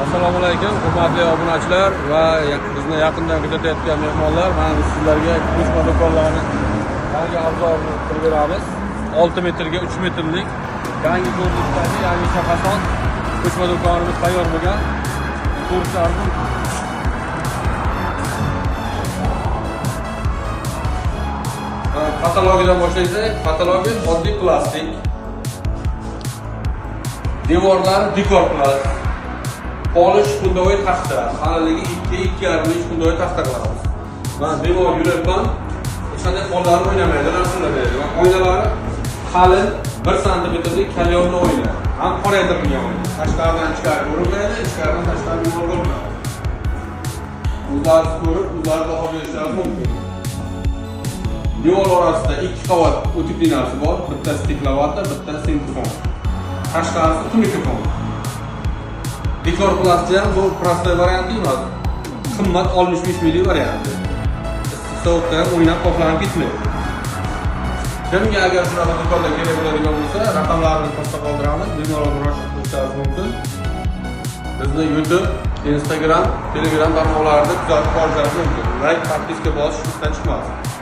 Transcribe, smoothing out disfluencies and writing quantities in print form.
Assalomu alaykum, hurmatli obunachilar va bizni yaqindan kuzatayotgan mehmonlar. Mana biz sizlarga ko'chma do'konlarni yangi obzorini qilib beramiz. 6 metrga 3 metrlik yangi ko'rinishdagi yangi shahason ko'chma do'konimiz tayyor bo'lgan. Ko'rishlaringiz patologiyadan boshlaysak, patologiya oddiy plastik. Devorlar dekor plastik. Polish kundoy taxta, qalinligi 2-2,5 kundoy taxta qilamiz. Mana devor yurakdan o'shanday hollar o'ynamaydi, narsalar beradi. Oynalari qalin 1 sm kalyonni o'yna. Ham qoraytirilgan o'yna. Tashqaridan ichkari ko'rinmaydi, ichkaridan tashqariga ko'rinmaydi. O'zlari ko'rib, o'zlari baho berishlari mumkin. Devor orasida 2 qavat o'tib binasi bor, bitta stiklavata, bitta sinxron. Tashqarisi tunikifon. Dekor plastik ham bu prostoy varianti emas. Qimmat 65 ml varianti. Issiq sovuqda ham o'ynab qoplanib ketmaydi. Kimga agar shunaqa do'konda kerak bo'ladigan bo'lsa, raqamlarni pastda qoldiramiz, bemalol murojaat qilishingiz mumkin. Bizni YouTube, Instagram, Telegram tarmoqlarida kuzatib borishingiz mumkin. Like, podpiska bosish isdan chiqmasin.